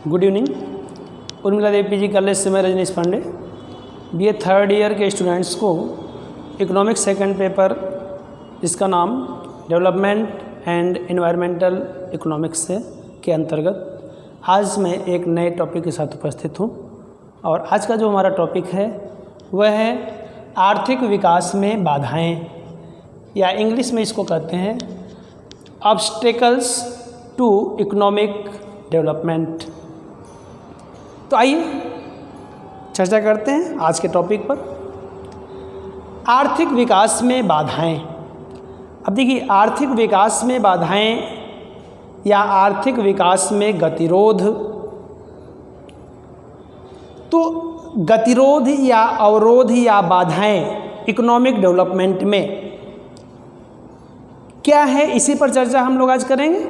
Good evening. Urmila Devi PG college से मैं Rajneesh Pandey. BA third year के स्टूडेंट्स को इकोनॉमिक्स सेकंड पेपर, इसका नाम डेवलपमेंट एंड एनवायरमेंटल इकोनॉमिक्स से के अंतर्गत आज मैं एक नए टॉपिक के साथ उपस्थित हूँ। और आज का जो हमारा टॉपिक है वह है आर्थिक विकास में बाधाएं, या इंग्लिश में इसको कहते हैं ऑब्स्टेकल्स टू इकोनॉमिक डेवलपमेंट। तो आइए चर्चा करते हैं आज के टॉपिक पर, आर्थिक विकास में बाधाएं। अब देखिए, आर्थिक विकास में बाधाएं या आर्थिक विकास में गतिरोध, तो गतिरोध या अवरोध या बाधाएं इकोनॉमिक डेवलपमेंट में क्या है, इसी पर चर्चा हम लोग आज करेंगे।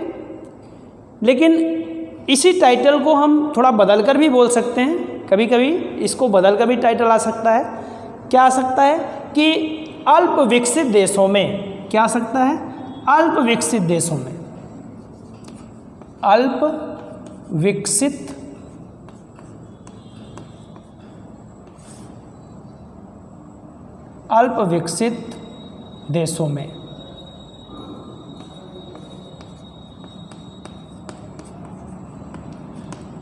लेकिन इसी टाइटल को हम थोड़ा बदल कर भी बोल सकते हैं, कभी कभी इसको बदल कर भी टाइटल आ सकता है। क्या आ सकता है कि अल्प विकसित देशों में, क्या आ सकता है, अल्प विकसित देशों में, अल्प विकसित देशों में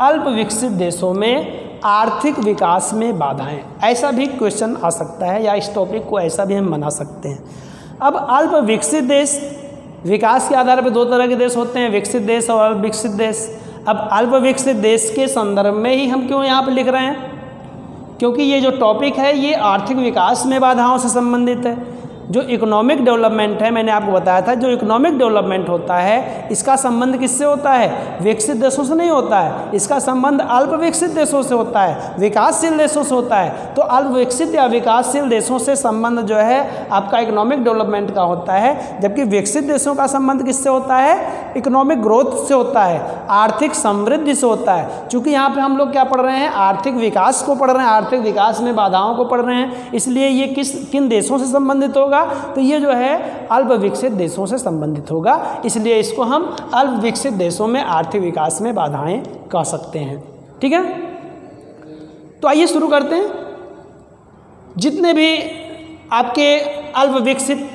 अल्प विकसित देशों में आर्थिक विकास में बाधाएं, ऐसा भी क्वेश्चन आ सकता है, या इस टॉपिक को ऐसा भी हम बना सकते हैं। अब अल्प विकसित देश, विकास के आधार पर दो तरह के देश होते हैं, विकसित देश और अल्प विकसित देश। अब अल्प विकसित देश के संदर्भ में ही हम क्यों यहाँ पर लिख रहे हैं, क्योंकि ये जो टॉपिक है ये आर्थिक विकास में बाधाओं से संबंधित है। जो इकोनॉमिक डेवलपमेंट है, मैंने आपको बताया था, जो इकोनॉमिक डेवलपमेंट होता है इसका संबंध किससे होता है, विकसित देशों से नहीं होता है, इसका संबंध अल्प विकसित देशों से होता है, विकासशील देशों से होता है। तो अल्प विकसित या विकासशील देशों से संबंध जो है आपका इकोनॉमिक डेवलपमेंट का होता है, जबकि विकसित देशों का संबंध किससे होता है, इकोनॉमिक ग्रोथ से होता है, आर्थिक समृद्धि से होता है। चूँकि यहाँ पर हम लोग क्या पढ़ रहे हैं, आर्थिक विकास को पढ़ रहे हैं, आर्थिक विकास में बाधाओं को पढ़ रहे हैं, इसलिए ये किन देशों से संबंधित होगा, तो ये जो है अल्प विकसित देशों से संबंधित होगा। इसलिए इसको हम अल्प विकसित देशों में आर्थिक विकास में बाधाएं कह सकते हैं। ठीक है, तो आइए शुरू करते हैं। जितने भी आपके अल्प विकसित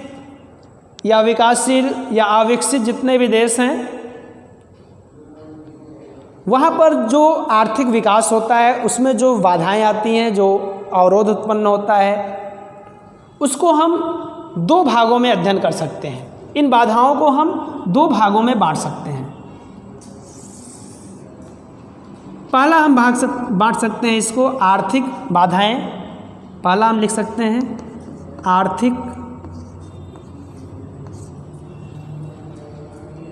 या विकासशील या अविकसित जितने भी देश हैं, वहाँ पर जो आर्थिक विकास होता है उसमें जो बाधाएं आती हैं, जो अवरोध उत्पन्न होता है, उसको हम दो भागों में अध्ययन कर सकते हैं। इन बाधाओं को हम दो भागों में बांट सकते हैं। पहला हम बांट सकते हैं इसको आर्थिक बाधाएं। पहला हम लिख सकते हैं आर्थिक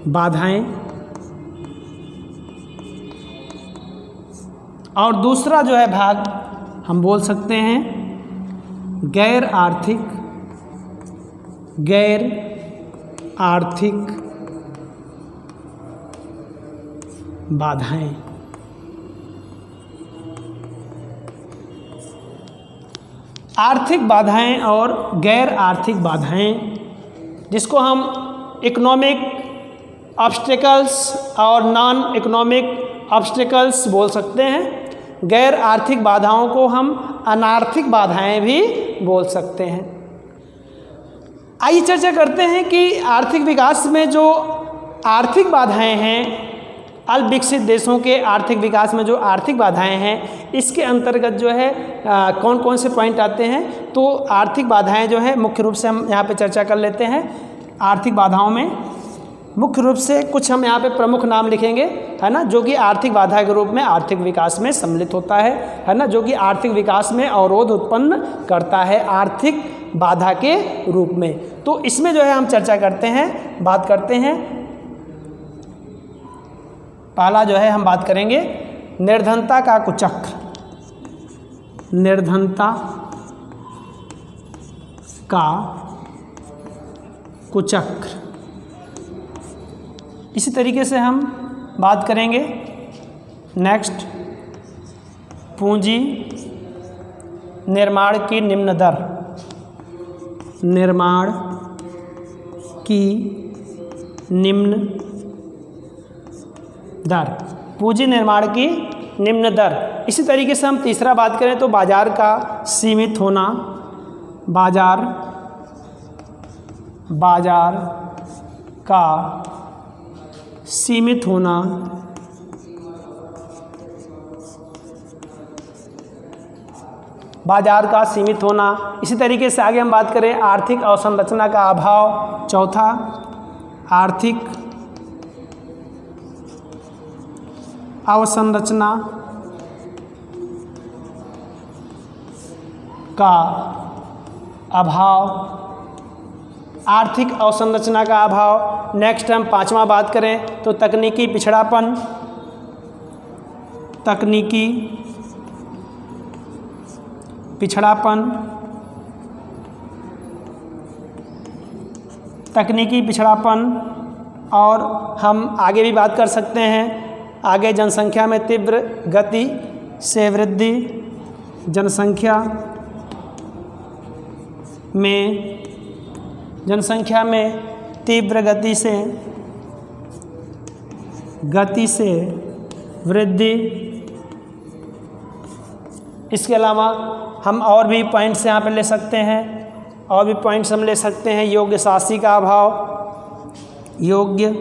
बाधाएं, और दूसरा जो है भाग हम बोल सकते हैं गैर आर्थिक बाधाएं। आर्थिक बाधाएं और गैर आर्थिक बाधाएं, जिसको हम इकोनॉमिक ऑब्स्टेकल्स और नॉन इकोनॉमिक ऑब्स्टेकल्स बोल सकते हैं। गैर आर्थिक बाधाओं को हम अनार्थिक बाधाएं भी बोल सकते हैं। आइए चर्चा करते हैं कि आर्थिक विकास में जो आर्थिक बाधाएं हैं, अल्प विकसित देशों के आर्थिक विकास में जो आर्थिक बाधाएं हैं, इसके अंतर्गत जो है कौन कौन से पॉइंट आते हैं। तो आर्थिक बाधाएं जो है मुख्य रूप से हम यहाँ पे चर्चा कर लेते हैं। आर्थिक बाधाओं में मुख्य रूप से कुछ हम यहाँ पे प्रमुख नाम लिखेंगे, है ना, जो कि आर्थिक बाधा के रूप में आर्थिक विकास में सम्मिलित होता है ना, जो कि आर्थिक विकास में अवरोध उत्पन्न करता है आर्थिक बाधा के रूप में। तो इसमें जो है हम चर्चा करते हैं, बात करते हैं। पहला जो है हम बात करेंगे निर्धनता का कुचक्र। निर्धनता का कुचक्र। इसी तरीके से हम बात करेंगे नेक्स्ट पूंजी निर्माण की निम्न दर। निर्माण की निम्न दर, पूंजी निर्माण की निम्न दर। इसी तरीके से हम तीसरा बात करें तो बाजार का सीमित होना, बाजार का सीमित होना, बाजार का सीमित होना। इसी तरीके से आगे हम बात करें आर्थिक अवसंरचना का अभाव, चौथा आर्थिक अवसंरचना का अभाव, आर्थिक अवसंरचना का अभाव। नेक्स्ट हम पांचवा बात करें तो तकनीकी पिछड़ापन, तकनीकी पिछड़ापन, तकनीकी पिछड़ापन। और हम आगे भी बात कर सकते हैं, आगे जनसंख्या में तीव्र गति से वृद्धि, जनसंख्या में तीव्र गति से वृद्धि। इसके अलावा हम और भी पॉइंट्स यहाँ पे ले सकते हैं, और भी पॉइंट्स हम ले सकते हैं। योग्य शासी का अभाव, योग्य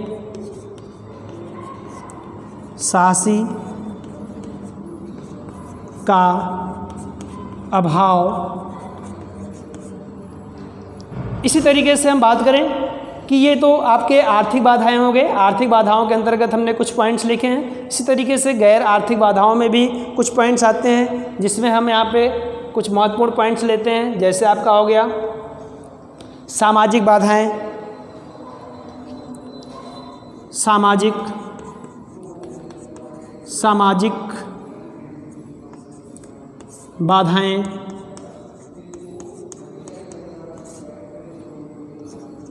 शासी का अभाव। इसी तरीके से हम बात करें कि ये तो आपके आर्थिक बाधाएं हो गए। आर्थिक बाधाओं के अंतर्गत हमने कुछ पॉइंट्स लिखे हैं। इसी तरीके से गैर आर्थिक बाधाओं में भी कुछ पॉइंट्स आते हैं, जिसमें हम यहाँ पे कुछ महत्वपूर्ण पॉइंट्स लेते हैं। जैसे आपका हो गया सामाजिक बाधाएं, सामाजिक बाधाएं।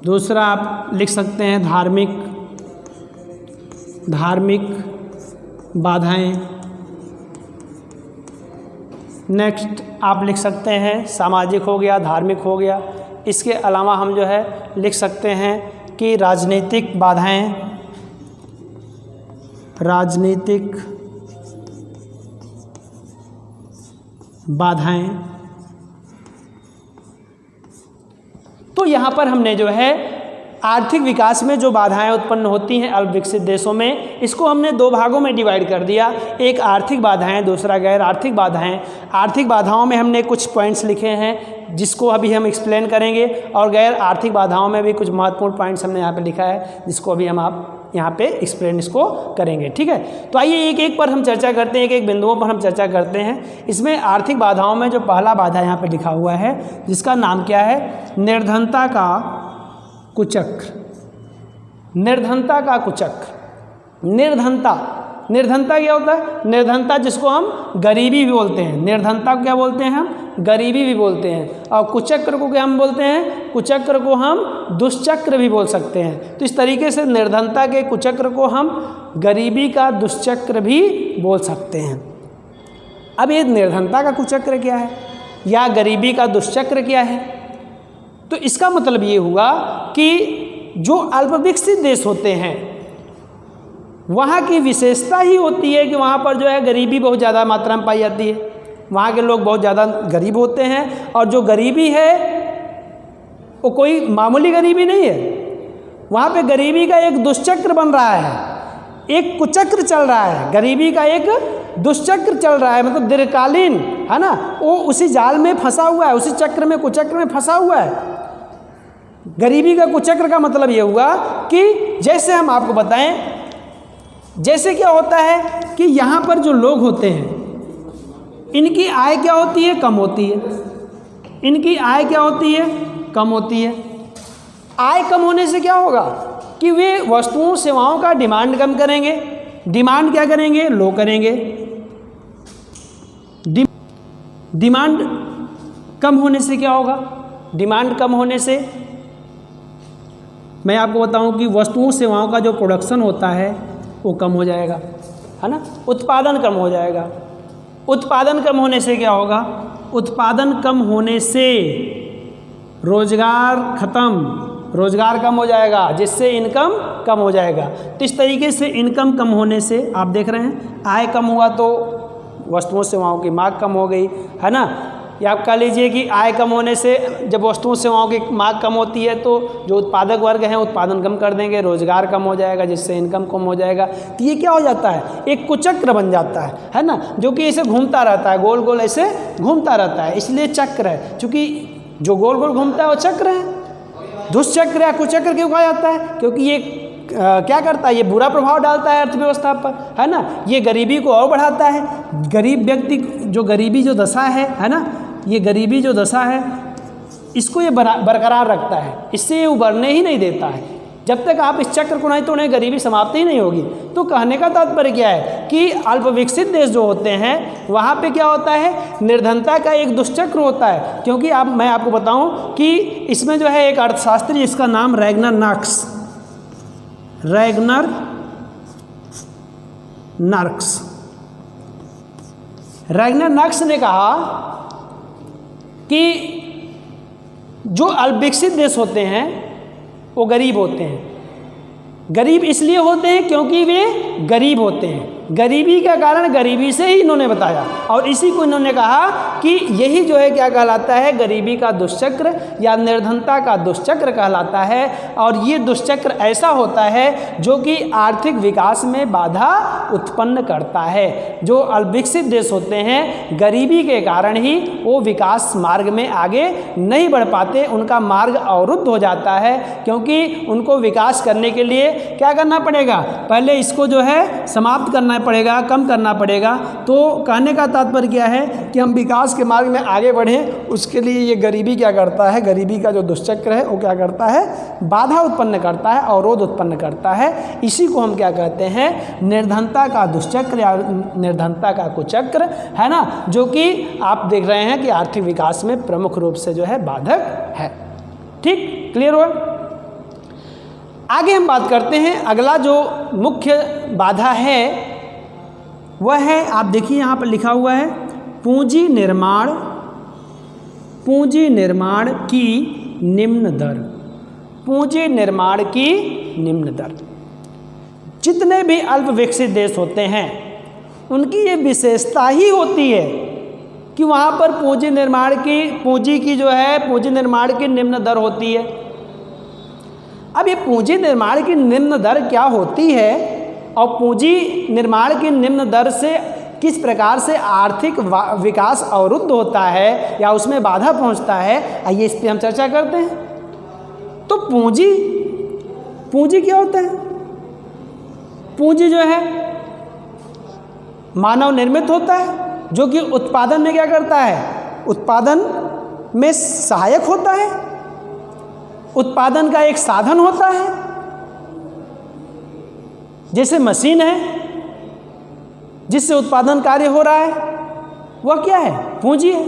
दूसरा आप लिख सकते हैं धार्मिक बाधाएं। नेक्स्ट आप लिख सकते हैं सामाजिक हो गया, धार्मिक हो गया। इसके अलावा हम जो है लिख सकते हैं कि राजनीतिक बाधाएं, राजनीतिक बाधाएं। तो यहाँ पर हमने जो है आर्थिक विकास में जो बाधाएं उत्पन्न होती हैं अल्प विकसित देशों में, इसको हमने दो भागों में डिवाइड कर दिया। एक आर्थिक बाधाएं, दूसरा गैर आर्थिक बाधाएं। आर्थिक बाधाओं में हमने कुछ पॉइंट्स लिखे हैं जिसको अभी हम एक्सप्लेन करेंगे, और गैर आर्थिक बाधाओं में भी कुछ महत्वपूर्ण पॉइंट्स हमने यहाँ पे लिखा है जिसको अभी हम आप यहाँ पे एक्सप्लेन इसको करेंगे। ठीक है, तो आइए एक एक पर हम चर्चा करते हैं, एक एक बिंदुओं पर हम चर्चा करते हैं। इसमें आर्थिक बाधाओं में जो पहला बाधा यहाँ पे लिखा हुआ है जिसका नाम क्या है, निर्धनता का कुचक्र। निर्धनता का कुचक्र। निर्धनता क्या होता है? निर्धनता जिसको हम गरीबी भी बोलते हैं। निर्धनता को क्या बोलते हैं हम? गरीबी भी बोलते हैं। और कुचक्र को क्या हम बोलते हैं? कुचक्र को हम दुष्चक्र भी बोल सकते हैं। तो इस तरीके से निर्धनता के कुचक्र को हम गरीबी का दुष्चक्र भी बोल सकते हैं। अब ये निर्धनता का कुचक्र क्या है या गरीबी का दुष्चक्र क्या है? तो इसका मतलब ये हुआ कि जो अल्पविकसित देश होते हैं वहाँ की विशेषता ही होती है कि वहाँ पर जो है गरीबी बहुत ज़्यादा मात्रा में पाई जाती है। वहाँ के लोग बहुत ज़्यादा गरीब होते हैं, और जो गरीबी है वो कोई मामूली गरीबी नहीं है। वहाँ पे गरीबी का एक दुष्चक्र बन रहा है, एक कुचक्र चल रहा है। गरीबी का एक दुष्चक्र चल रहा है, मतलब दीर्घकालीन, है ना, वो उसी जाल में फंसा हुआ है, उसी चक्र में, कुचक्र में फंसा हुआ है। गरीबी का कुचक्र का मतलब ये हुआ कि जैसे हम आपको बताएं, जैसे क्या होता है कि यहाँ पर जो लोग होते हैं इनकी आय क्या होती है? कम होती है। इनकी आय क्या होती है? कम होती है। आय कम होने से क्या होगा कि वे वस्तुओं सेवाओं का डिमांड कम करेंगे। डिमांड क्या करेंगे? लो करेंगे। डिमांड कम होने से क्या होगा? डिमांड कम होने से मैं आपको बताऊं कि वस्तुओं सेवाओं का जो प्रोडक्शन होता है वो कम हो जाएगा, है ना, उत्पादन कम हो जाएगा। उत्पादन कम होने से क्या होगा? उत्पादन कम होने से रोजगार खत्म, रोजगार कम हो जाएगा, जिससे इनकम कम हो जाएगा। तो इस तरीके से इनकम कम होने से आप देख रहे हैं आय कम हुआ तो वस्तुओं सेवाओं की मांग कम हो गई, है ना। या आप कह लीजिए कि आय कम होने से जब वस्तुओं सेवाओं की मांग कम होती है तो जो उत्पादक वर्ग हैं उत्पादन कम कर देंगे, रोजगार कम हो जाएगा, जिससे इनकम कम हो जाएगा। तो ये क्या हो जाता है, एक कुचक्र बन जाता है ना, जो कि ऐसे घूमता रहता है, गोल गोल ऐसे घूमता रहता है, इसलिए चक्र है। चूँकि जो गोल गोल घूमता है वो चक्र है। दुष्चक्र या कुचक्र क्यों कहा जाता है, क्योंकि ये क्या करता है, ये बुरा प्रभाव डालता है अर्थव्यवस्था पर, है ना। ये गरीबी को और बढ़ाता है। गरीब व्यक्ति जो गरीबी जो दशा है ना, ये गरीबी जो दशा है इसको ये बरकरार रखता है, इससे ये उभरने ही नहीं देता है। जब तक आप इस चक्र को नहीं तोड़ें गरीबी समाप्त ही नहीं होगी। तो कहने का तात्पर्य क्या है कि अल्प विकसित देश जो होते हैं वहाँ पे क्या होता है, निर्धनता का एक दुष्चक्र होता है। क्योंकि मैं आपको बताऊं कि इसमें जो है एक अर्थशास्त्री जिसका नाम रैगनर नर्क्स ने कहा कि जो अल्पविकसित देश होते हैं वो गरीब होते हैं। गरीब इसलिए होते हैं क्योंकि वे गरीब होते हैं। गरीबी का कारण गरीबी से ही इन्होंने बताया, और इसी को इन्होंने कहा कि यही जो है क्या कहलाता है, गरीबी का दुष्चक्र या निर्धनता का दुष्चक्र कहलाता है। और ये दुष्चक्र ऐसा होता है जो कि आर्थिक विकास में बाधा उत्पन्न करता है। जो अल्पविकसित देश होते हैं गरीबी के कारण ही वो विकास मार्ग में आगे नहीं बढ़ पाते, उनका मार्ग अवरुद्ध हो जाता है। क्योंकि उनको विकास करने के लिए क्या करना पड़ेगा, पहले इसको जो है समाप्त करना पड़ेगा, कम करना पड़ेगा। तो कहने का तात्पर्य क्या है कि हम विकास के मार्ग में आगे बढ़ें, उसके लिए ये गरीबी क्या करता है, गरीबी का जो दुष्चक्र है वो क्या करता है, बाधा उत्पन्न करता है, अवरोध उत्पन्न करता है। इसी को हम क्या कहते हैं, निर्धनता का दुष्चक्र या निर्धनता का कुचक्र, है ना, जो कि आप देख रहे हैं कि आर्थिक विकास में प्रमुख रूप से जो है बाधक है। ठीक, क्लियर हुआ। आगे हम बात करते हैं, अगला जो मुख्य बाधा है वह है, आप देखिए यहाँ पर लिखा हुआ है पूंजी निर्माण की निम्न दर। पूंजी निर्माण की निम्न दर। जितने भी अल्प विकसित देश होते हैं उनकी ये विशेषता ही होती है कि वहाँ पर पूंजी निर्माण की निम्न दर होती है। अब ये पूंजी निर्माण की निम्न दर क्या होती है और पूंजी निर्माण की निम्न दर से किस प्रकार से आर्थिक विकास अवरुद्ध होता है या उसमें बाधा पहुंचता है, आइए इस पर हम चर्चा करते हैं। तो पूंजी क्या होता है? पूंजी जो है मानव निर्मित होता है, जो कि उत्पादन में क्या करता है, उत्पादन में सहायक होता है, उत्पादन का एक साधन होता है। जैसे मशीन है जिससे उत्पादन कार्य हो रहा है, वह क्या है, पूंजी है।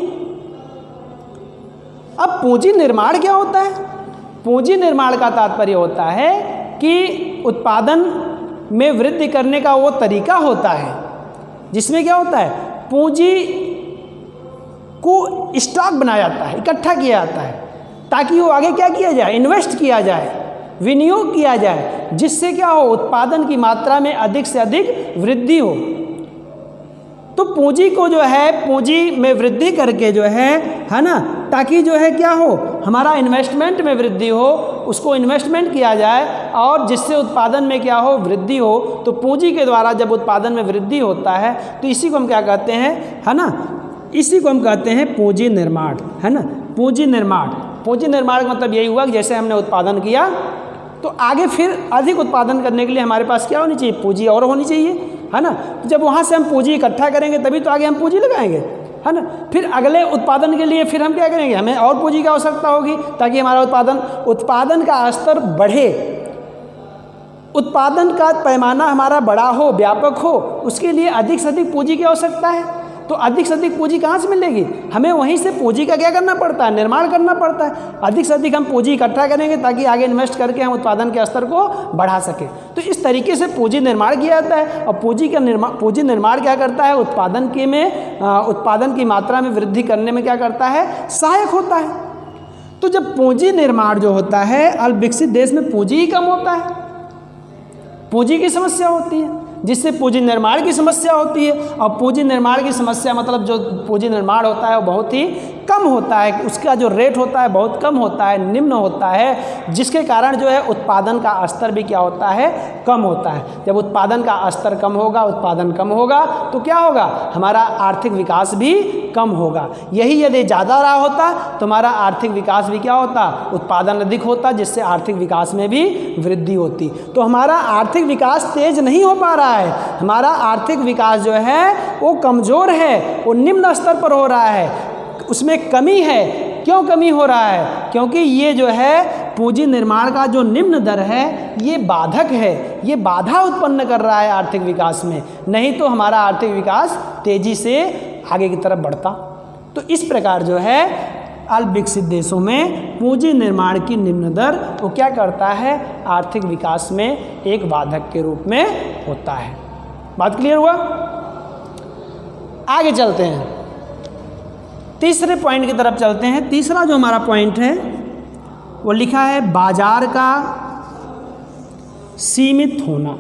अब पूंजी निर्माण क्या होता है? पूंजी निर्माण का तात्पर्य होता है कि उत्पादन में वृद्धि करने का वो तरीका होता है जिसमें क्या होता है, पूंजी को स्टॉक बनाया जाता है, इकट्ठा किया जाता है, ताकि वो आगे क्या किया जाए, इन्वेस्ट किया जाए, विनियोग किया जाए, जिससे क्या हो, उत्पादन की मात्रा में अधिक से अधिक वृद्धि हो। तो पूंजी को जो है, पूंजी में वृद्धि करके जो है ना, ताकि जो है क्या हो, हमारा इन्वेस्टमेंट में वृद्धि हो, उसको इन्वेस्टमेंट किया जाए और जिससे उत्पादन में क्या हो, वृद्धि हो। तो पूंजी के द्वारा जब उत्पादन में वृद्धि होता है तो इसी को हम क्या कहते हैं, है ना, इसी को हम कहते हैं पूंजी निर्माण, है ना। पूंजी निर्माण का मतलब यही हुआ कि जैसे हमने उत्पादन किया तो आगे फिर अधिक उत्पादन करने के लिए हमारे पास क्या होनी चाहिए, पूंजी और होनी चाहिए, है ना। तो जब वहाँ से हम पूंजी इकट्ठा करेंगे तभी तो आगे हम पूंजी लगाएंगे, है ना। फिर अगले उत्पादन के लिए फिर हम क्या करेंगे, हमें और पूंजी की आवश्यकता होगी ताकि हमारा उत्पादन का स्तर बढ़े, उत्पादन का पैमाना हमारा बड़ा हो, व्यापक हो, उसके लिए अधिक से अधिक पूंजी की आवश्यकता है। तो अधिक से अधिक पूंजी कहाँ से मिलेगी, हमें वहीं से पूंजी का क्या करना पड़ता है, निर्माण करना पड़ता है। अधिक से अधिक हम पूंजी इकट्ठा करेंगे ताकि आगे इन्वेस्ट करके हम उत्पादन के स्तर को बढ़ा सकें। तो इस तरीके से पूंजी निर्माण किया जाता है। और पूंजी निर्माण क्या करता है, उत्पादन की मात्रा में वृद्धि करने में क्या करता है, सहायक होता है। तो जब पूंजी निर्माण जो होता है, अल्प विकसित देश में पूंजी ही कम होता है, पूंजी की समस्या होती है, जिससे पूंजी निर्माण की समस्या होती है। और पूंजी निर्माण की समस्या मतलब जो पूंजी निर्माण होता है वो बहुत ही कम होता है, उसका जो रेट होता है बहुत कम होता है, निम्न होता है, जिसके कारण जो है उत्पादन का स्तर भी क्या होता है, कम होता है। जब उत्पादन का स्तर कम होगा, उत्पादन कम होगा तो क्या होगा, हमारा आर्थिक विकास भी कम होगा। यही यदि ज़्यादा रहा होता तो हमारा आर्थिक विकास भी क्या होता, उत्पादन अधिक होता, जिससे आर्थिक विकास में भी वृद्धि होती। तो हमारा आर्थिक विकास तेज नहीं हो पा रहा है, हमारा आर्थिक विकास जो है वो कमज़ोर है, वो निम्न स्तर पर हो रहा है, उसमें कमी है। क्यों कमी हो रहा है, क्योंकि ये जो है पूंजी निर्माण का जो निम्न दर है ये बाधक है, ये बाधा उत्पन्न कर रहा है आर्थिक विकास में, नहीं तो हमारा आर्थिक विकास तेज़ी से आगे की तरफ बढ़ता। तो इस प्रकार जो है अल्प विकसित देशों में पूंजी निर्माण की निम्न दर वो क्या करता है, आर्थिक विकास में एक बाधक के रूप में होता है। बात क्लियर हुआ? आगे चलते हैं, तीसरे पॉइंट की तरफ चलते हैं। तीसरा जो हमारा पॉइंट है वो लिखा है बाजार का सीमित होना।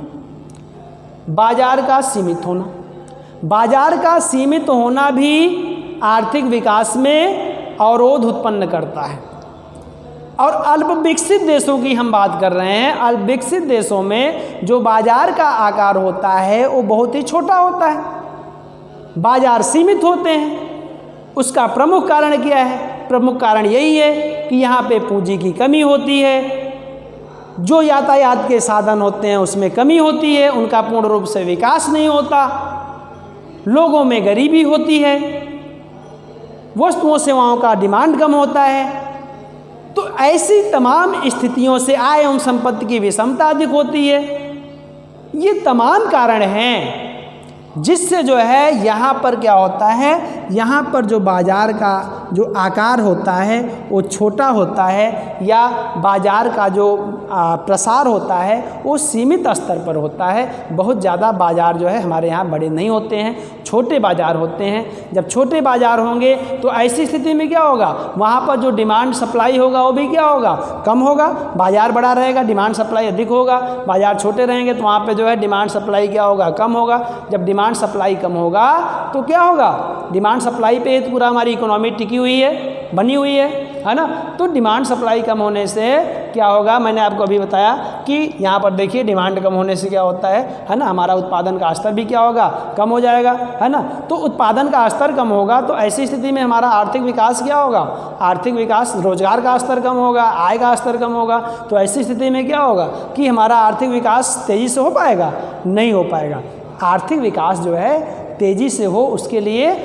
बाजार का सीमित होना, बाजार का सीमित होना भी आर्थिक विकास में अवरोध उत्पन्न करता है। और अल्प विकसित देशों की हम बात कर रहे हैं। अल्प विकसित देशों में जो बाजार का आकार होता है वो बहुत ही छोटा होता है, बाजार सीमित होते हैं। उसका प्रमुख कारण क्या है? प्रमुख कारण यही है कि यहाँ पे पूंजी की कमी होती है, जो यातायात के साधन होते हैं उसमें कमी होती है, उनका पूर्ण रूप से विकास नहीं होता, लोगों में गरीबी होती है, वस्तुओं सेवाओं का डिमांड कम होता है। तो ऐसी तमाम स्थितियों से आय एवं संपत्ति की विषमता अधिक होती है। ये तमाम कारण हैं जिससे जो है यहाँ पर क्या होता है, यहाँ पर जो बाज़ार का जो आकार होता है वो छोटा होता है, या बाज़ार का जो प्रसार होता है वो सीमित स्तर पर होता है। बहुत ज़्यादा बाज़ार जो है हमारे यहाँ बड़े नहीं होते हैं, छोटे बाज़ार होते हैं। जब छोटे बाज़ार होंगे तो ऐसी स्थिति में क्या होगा, वहाँ पर जो डिमांड सप्लाई होगा वो भी क्या होगा, कम होगा। बाज़ार बड़ा रहेगा, डिमांड सप्लाई अधिक होगा। बाज़ार छोटे रहेंगे तो वहाँ पर जो है डिमांड सप्लाई क्या होगा, कम होगा। जब डिमांड सप्लाई कम होगा तो क्या होगा, डिमांड सप्लाई पे तो पूरा हमारी इकोनॉमी टिकी हुई है, बनी हुई है ना। तो डिमांड सप्लाई कम होने से क्या होगा, मैंने आपको अभी बताया कि यहाँ पर देखिए डिमांड कम होने से क्या होता है ना, हमारा उत्पादन का स्तर भी क्या होगा, कम हो जाएगा, है ना। तो उत्पादन का स्तर कम होगा तो ऐसी स्थिति में हमारा आर्थिक विकास क्या होगा, आर्थिक विकास, रोजगार का स्तर कम होगा, आय का स्तर कम होगा। तो ऐसी स्थिति में क्या होगा कि हमारा आर्थिक विकास तेज़ी से हो पाएगा, नहीं हो पाएगा। आर्थिक विकास जो है तेज़ी से हो उसके लिए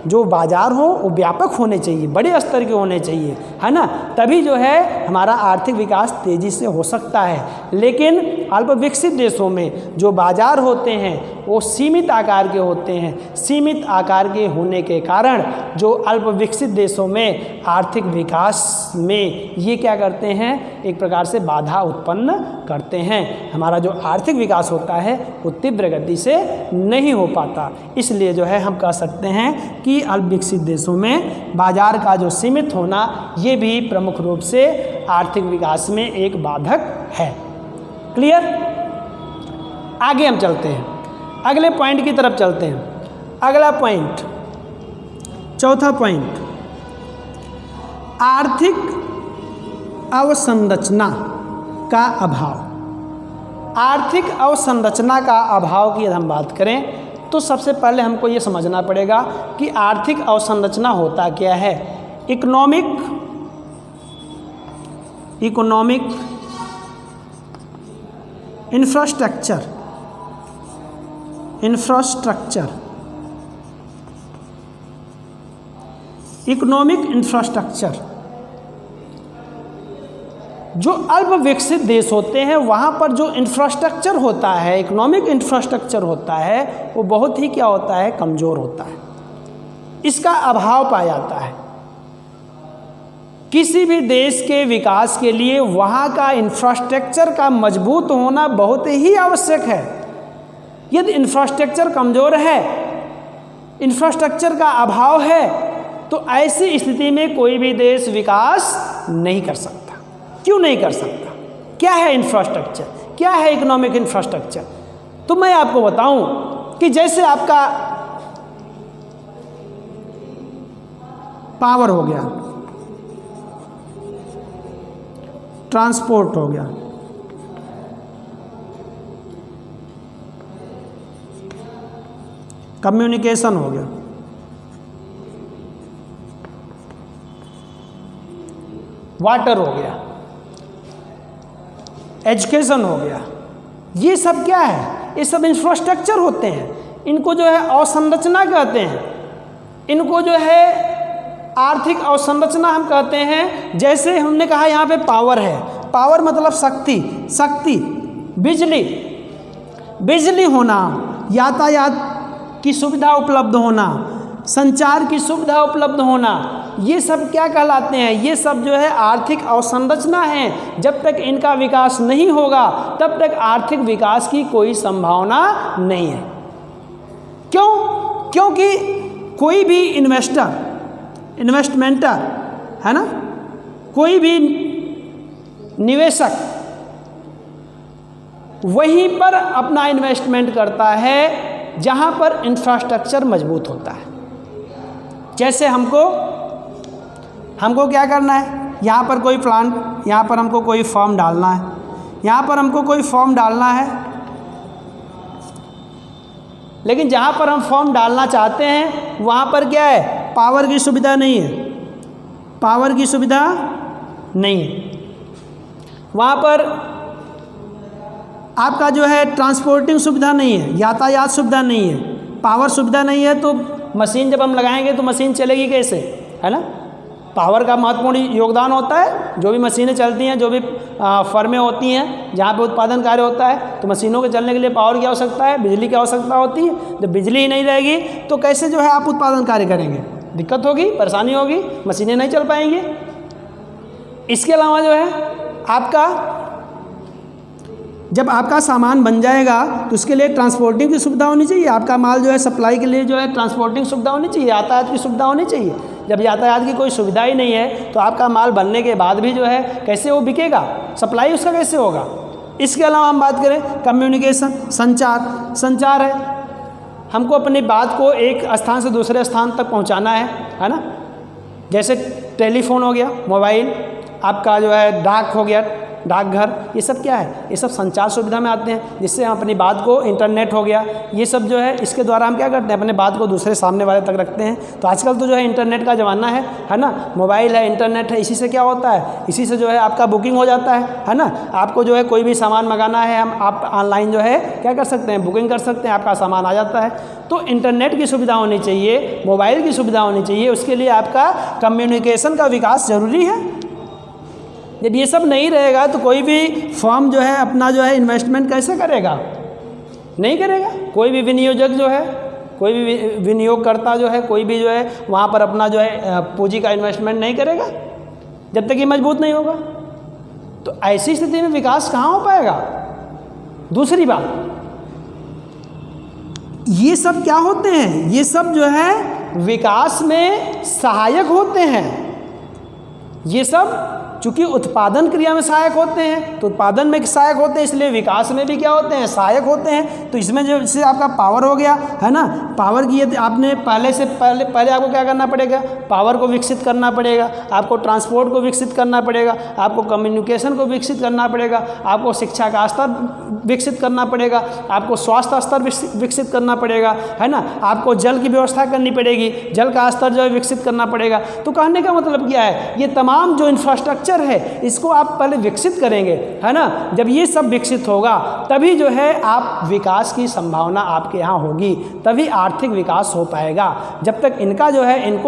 जो बाज़ार हो वो व्यापक होने चाहिए, बड़े स्तर के होने चाहिए, है ना, तभी जो है हमारा आर्थिक विकास तेज़ी से हो सकता है। लेकिन अल्प विकसित देशों में जो बाज़ार होते हैं वो सीमित आकार के होते हैं। सीमित आकार के होने के कारण जो अल्प विकसित देशों में आर्थिक विकास में ये क्या करते हैं, एक प्रकार से बाधा उत्पन्न करते हैं। हमारा जो आर्थिक विकास होता है वो तीव्र गति से नहीं हो पाता। इसलिए जो है हम कह सकते हैं कि अल्प विकसित देशों में बाजार का जो सीमित होना ये भी प्रमुख रूप से आर्थिक विकास में एक बाधक है। क्लियर? आगे हम चलते हैं, अगले पॉइंट की तरफ चलते हैं। अगला पॉइंट, चौथा पॉइंट, आर्थिक अवसंरचना का अभाव। आर्थिक अवसंरचना का अभाव की यदि हम बात करें तो सबसे पहले हमको ये समझना पड़ेगा कि आर्थिक अवसंरचना होता क्या है। इकोनॉमिक इंफ्रास्ट्रक्चर इकोनॉमिक इंफ्रास्ट्रक्चर जो अल्प विकसित देश होते हैं वहाँ पर जो इंफ्रास्ट्रक्चर होता है, इकोनॉमिक इंफ्रास्ट्रक्चर होता है, वो बहुत ही क्या होता है, कमज़ोर होता है। इसका अभाव पाया जाता है। किसी भी देश के विकास के लिए वहाँ का इंफ्रास्ट्रक्चर का मजबूत होना बहुत ही आवश्यक है। यदि इंफ्रास्ट्रक्चर कमज़ोर है, इंफ्रास्ट्रक्चर का अभाव है, तो ऐसी स्थिति में कोई भी देश विकास नहीं कर सकता। क्यों नहीं कर सकता? क्या है इंफ्रास्ट्रक्चर, क्या है इकोनॉमिक इंफ्रास्ट्रक्चर? तो मैं आपको बताऊं कि जैसे आपका पावर हो गया, ट्रांसपोर्ट हो गया, कम्युनिकेशन हो गया, वाटर हो गया, एजुकेशन हो गया, ये सब क्या है? ये सब इंफ्रास्ट्रक्चर होते हैं। इनको जो है अवसंरचना कहते हैं, इनको जो है आर्थिक अवसंरचना हम कहते हैं। जैसे हमने कहा यहाँ पे पावर है, पावर मतलब शक्ति, शक्ति, बिजली, बिजली होना, यातायात की सुविधा उपलब्ध होना, संचार की सुविधा उपलब्ध होना, ये सब क्या कहलाते हैं? ये सब जो है आर्थिक अवसंरचना है। जब तक इनका विकास नहीं होगा तब तक आर्थिक विकास की कोई संभावना नहीं है। क्यों? क्योंकि कोई भी इन्वेस्टमेंटर है ना, कोई भी निवेशक वहीं पर अपना इन्वेस्टमेंट करता है जहां पर इंफ्रास्ट्रक्चर मजबूत होता है। जैसे हमको क्या करना है? यहाँ पर कोई प्लांट, यहाँ पर हमको कोई फॉर्म डालना है, यहाँ पर हमको कोई फॉर्म डालना है, लेकिन जहाँ पर हम फॉर्म डालना चाहते हैं वहाँ पर क्या है? पावर की सुविधा नहीं है, पावर की सुविधा नहीं है। वहाँ पर आपका जो है ट्रांसपोर्टिंग सुविधा नहीं है, यातायात सुविधा नहीं है, पावर सुविधा नहीं है। तो मशीन जब हम लगाएंगे तो मशीन चलेगी कैसे? है ना, पावर का महत्वपूर्ण योगदान होता है। जो भी मशीनें चलती हैं, जो भी फर्में होती हैं जहाँ पे उत्पादन कार्य होता है, तो मशीनों के चलने के लिए पावर की आवश्यकता है, बिजली की आवश्यकता होती है। जब बिजली ही नहीं रहेगी तो कैसे जो है आप उत्पादन कार्य करेंगे? दिक्कत होगी, परेशानी होगी, मशीनें नहीं चल पाएंगी। इसके अलावा जो है आपका जब आपका सामान बन जाएगा तो उसके लिए ट्रांसपोर्टिंग की सुविधा होनी चाहिए। आपका माल जो है सप्लाई के लिए जो है ट्रांसपोर्टिंग सुविधा होनी चाहिए, यातायात की सुविधा होनी चाहिए। जब यातायात की कोई सुविधा ही नहीं है तो आपका माल बनने के बाद भी जो है कैसे वो बिकेगा? सप्लाई उसका कैसे होगा? इसके अलावा हम बात करें कम्युनिकेशन, संचार है। हमको अपनी बात को एक स्थान से दूसरे स्थान तक पहुंचाना है ना। जैसे टेलीफोन हो गया, मोबाइल, आपका जो है डाक हो गया, डाकघर, ये सब क्या है? ये सब संचार सुविधा में आते हैं, जिससे हम अपनी बात को, इंटरनेट हो गया, ये सब जो है इसके द्वारा हम क्या करते हैं? अपने बात को दूसरे सामने वाले तक रखते हैं। तो आजकल तो जो है इंटरनेट का ज़माना है ना, मोबाइल है, इंटरनेट है, इसी से क्या होता है? इसी से जो है आपका बुकिंग हो जाता है ना। आपको जो है कोई भी सामान मंगाना है, आप ऑनलाइन जो है क्या कर सकते हैं? बुकिंग कर सकते हैं, आपका सामान आ जाता है। तो इंटरनेट की सुविधा होनी चाहिए, मोबाइल की सुविधा होनी चाहिए, उसके लिए आपका कम्युनिकेशन का विकास ज़रूरी है। जब ये सब नहीं रहेगा तो कोई भी फर्म जो है अपना जो है इन्वेस्टमेंट कैसे करेगा? नहीं करेगा। कोई भी विनियोजक जो है, कोई भी विनियोगकर्ता जो है, कोई भी जो है वहाँ पर अपना जो है पूंजी का इन्वेस्टमेंट नहीं करेगा जब तक ये मजबूत नहीं होगा। तो ऐसी स्थिति में विकास कहाँ हो पाएगा? दूसरी बात, ये सब क्या होते हैं? ये सब जो है विकास में सहायक होते हैं। ये सब चूँकि उत्पादन क्रिया में सहायक होते हैं, तो उत्पादन में सहायक होते हैं, इसलिए विकास में भी क्या होते हैं? सहायक होते हैं। तो इसमें जो जैसे आपका पावर हो गया है ना, पावर की आपने पहले आपको क्या करना पड़ेगा? पावर को विकसित करना पड़ेगा, आपको ट्रांसपोर्ट को विकसित करना पड़ेगा, आपको कम्युनिकेशन को विकसित करना पड़ेगा, आपको शिक्षा का स्तर विकसित करना पड़ेगा, आपको स्वास्थ्य स्तर विकसित करना पड़ेगा, है ना, आपको जल की व्यवस्था करनी पड़ेगी, जल का स्तर जो है विकसित करना पड़ेगा। तो कहने का मतलब क्या है? ये तमाम जो इंफ्रास्ट्रक्चर है इसको आप पहले विकसित करेंगे, है ना। जब ये सब विकसित होगा तभी जो है आप विकास की संभावना आपके यहाँ होगी, तभी आर्थिक विकास हो पाएगा। जब तक इनको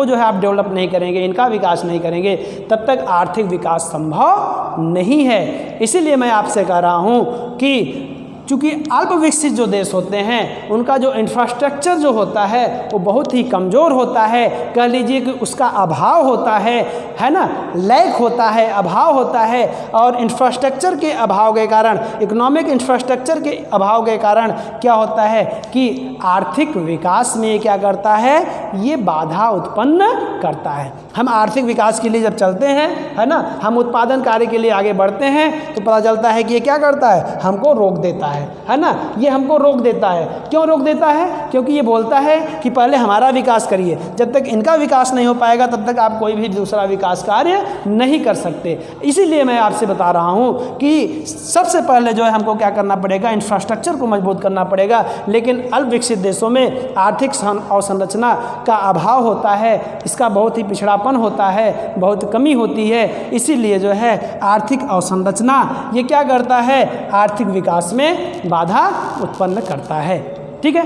जो है आप डेवलप नहीं करेंगे, इनका विकास नहीं करेंगे, तब तक आर्थिक विकास संभव नहीं है। इसीलिए मैं आपसे कह रहा हूँ कि चूँकि अल्प विकसित जो देश होते हैं उनका जो इंफ्रास्ट्रक्चर जो होता है वो बहुत ही कमज़ोर होता है, कह लीजिए कि उसका अभाव होता है ना, लैक होता है, अभाव होता है। और इंफ्रास्ट्रक्चर के अभाव के कारण, इकोनॉमिक इंफ्रास्ट्रक्चर के अभाव के कारण क्या होता है कि आर्थिक विकास में ये क्या करता है, ये बाधा उत्पन्न करता है। हम आर्थिक विकास के लिए जब चलते हैं, है ना, हम उत्पादन कार्य के लिए आगे बढ़ते हैं तो पता चलता है कि ये क्या करता है, हमको रोक देता है ना, ये हमको रोक देता है। क्यों रोक देता है? क्योंकि ये बोलता है कि पहले हमारा विकास करिए, जब तक इनका विकास नहीं हो पाएगा तब तक आप कोई भी दूसरा विकास कार्य नहीं कर सकते। इसीलिए मैं आपसे बता रहा हूँ कि सबसे पहले जो है हमको क्या करना पड़ेगा, इंफ्रास्ट्रक्चर को मजबूत करना पड़ेगा। लेकिन अल्प विकसित देशों में आर्थिक अवसंरचना का अभाव होता है, इसका बहुत ही पिछड़ापन होता है, बहुत कमी होती है। इसीलिए जो है आर्थिक अवसंरचना ये क्या करता है, आर्थिक विकास में बाधा उत्पन्न करता है। ठीक है,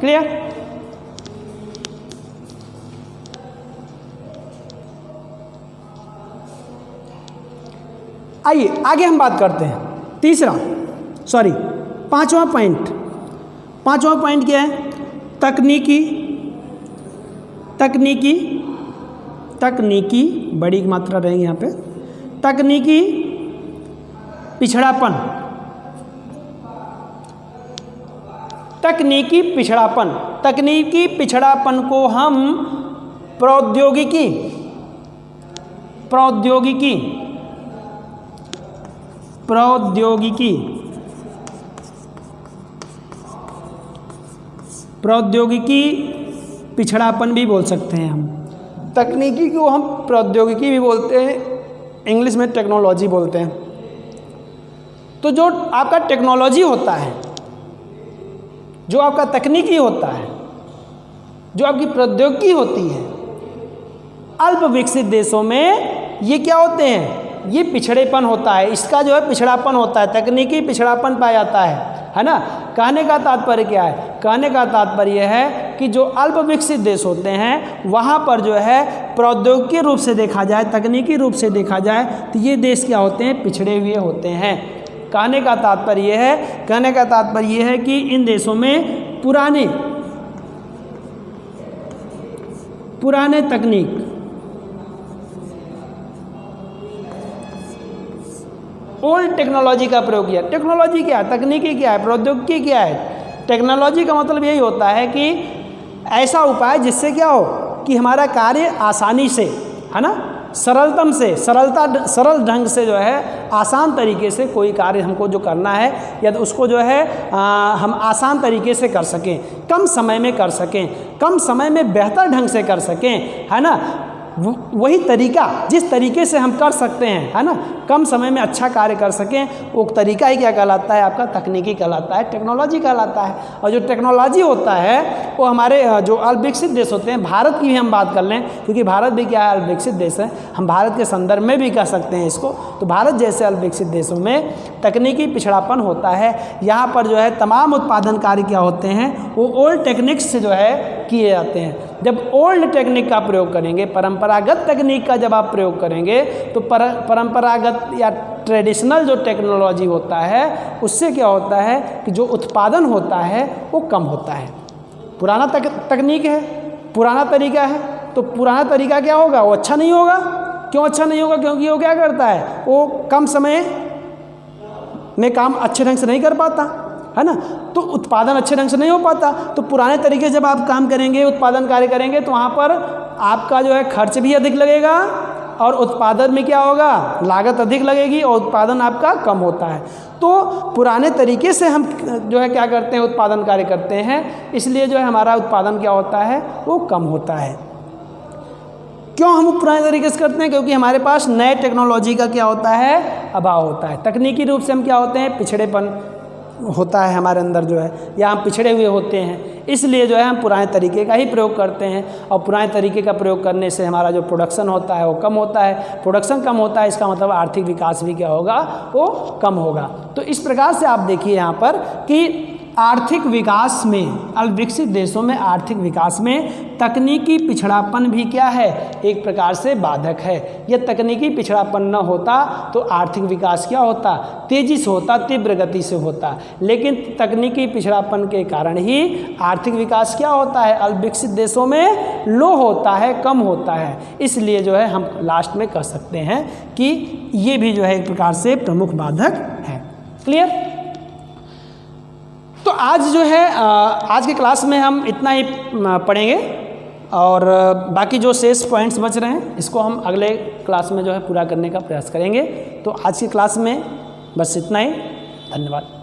क्लियर? आइए आगे हम बात करते हैं। पांचवा पॉइंट क्या है? तकनीकी बड़ी मात्रा रहेगी यहाँ पे, तकनीकी पिछड़ापन को हम प्रौद्योगिकी पिछड़ापन भी बोल सकते हैं। हम तकनीकी को हम प्रौद्योगिकी भी बोलते हैं, इंग्लिश में टेक्नोलॉजी बोलते हैं। तो जो आपका टेक्नोलॉजी होता है, जो आपका तकनीकी होता है, जो आपकी प्रौद्योगिकी होती है, अल्प विकसित देशों में ये क्या होते हैं, ये पिछड़ेपन होता है, इसका जो है पिछड़ापन होता है, तकनीकी पिछड़ापन पाया जाता है ना। कहने का तात्पर्य क्या है? कहने का तात्पर्य है कि जो अल्प विकसित देश होते हैं वहाँ पर जो है प्रौद्योगिकी रूप से देखा जाए, तकनीकी रूप से देखा जाए तो ये देश क्या होते हैं, पिछड़े हुए होते हैं। कहने का तात्पर्य है कि इन देशों में पुराने तकनीक, ओल्ड टेक्नोलॉजी का प्रयोग किया। टेक्नोलॉजी क्या है, तकनीकी क्या है, प्रौद्योगिकी क्या है? टेक्नोलॉजी का मतलब यही होता है कि ऐसा उपाय जिससे क्या हो कि हमारा कार्य आसानी से, है ना, सरल ढंग से जो है आसान तरीके से कोई कार्य हमको जो करना है या तो उसको जो है हम आसान तरीके से कर सकें, कम समय में कर सकें, कम समय में बेहतर ढंग से कर सकें, है ना। वही तरीका जिस तरीके से हम कर सकते हैं, है ना, कम समय में अच्छा कार्य कर सकें, वो तरीका ही क्या कहलाता है, आपका तकनीकी कहलाता है, टेक्नोलॉजी कहलाता है। और जो टेक्नोलॉजी होता है वो हमारे जो अल्प विकसित देश होते हैं, भारत की भी हम बात कर लें क्योंकि भारत भी क्या है, अल्प विकसित देश है, हम भारत के संदर्भ में भी कह सकते हैं इसको। तो भारत जैसे अल्प विकसित देशों में तकनीकी पिछड़ापन होता है। यहाँ पर जो है तमाम उत्पादन कार्य क्या होते हैं, वो ओल्ड टेक्निक्स से जो है किए जाते हैं। जब ओल्ड टेक्निक का प्रयोग करेंगे, परंपरागत तकनीक का जब आप प्रयोग करेंगे तो परंपरागत या ट्रेडिशनल जो टेक्नोलॉजी होता है उससे क्या होता है कि जो उत्पादन होता है वो कम होता है। पुराना तकनीक है, पुराना तरीका है, तो पुराना तरीका क्या होगा, वो अच्छा नहीं होगा। क्यों अच्छा नहीं होगा? क्योंकि वो क्या करता है, वो कम समय में काम अच्छे ढंग से नहीं कर पाता, है ना, तो उत्पादन अच्छे ढंग से नहीं हो पाता। तो पुराने तरीके जब आप काम करेंगे, उत्पादन कार्य करेंगे, तो वहाँ पर आपका जो है खर्च भी अधिक लगेगा और उत्पादन में क्या होगा, लागत अधिक लगेगी और उत्पादन आपका कम होता है। तो पुराने तरीके से हम जो है क्या करते हैं, उत्पादन कार्य करते हैं, इसलिए जो है हमारा उत्पादन क्या होता है, वो कम होता है। क्यों हम पुराने तरीके से करते हैं? क्योंकि हमारे पास नए टेक्नोलॉजी का क्या होता है, अभाव होता है। तकनीकी रूप से हम क्या होते हैं, पिछड़ेपन होता है हमारे अंदर जो है, या हम पिछड़े हुए होते हैं, इसलिए जो है हम पुराने तरीके का ही प्रयोग करते हैं। और पुराने तरीके का प्रयोग करने से हमारा जो प्रोडक्शन होता है वो कम होता है। प्रोडक्शन कम होता है, इसका मतलब आर्थिक विकास भी क्या होगा, वो कम होगा। तो इस प्रकार से आप देखिए यहाँ पर कि आर्थिक विकास में, अल्पविकसित देशों में आर्थिक विकास में तकनीकी पिछड़ापन भी क्या है, एक प्रकार से बाधक है। यह तकनीकी पिछड़ापन न होता तो आर्थिक विकास क्या होता, तेजी से होता, तीव्र गति से होता। लेकिन तकनीकी पिछड़ापन के कारण ही आर्थिक विकास क्या होता है, अल्पविकसित देशों में लो होता है, कम होता है। इसलिए जो है हम लास्ट में कह सकते हैं कि ये भी जो है एक प्रकार से प्रमुख बाधक है। क्लियर? तो आज जो है आज के क्लास में हम इतना ही पढ़ेंगे और बाकी जो शेष पॉइंट्स बच रहे हैं इसको हम अगले क्लास में जो है पूरा करने का प्रयास करेंगे। तो आज की क्लास में बस इतना ही। धन्यवाद।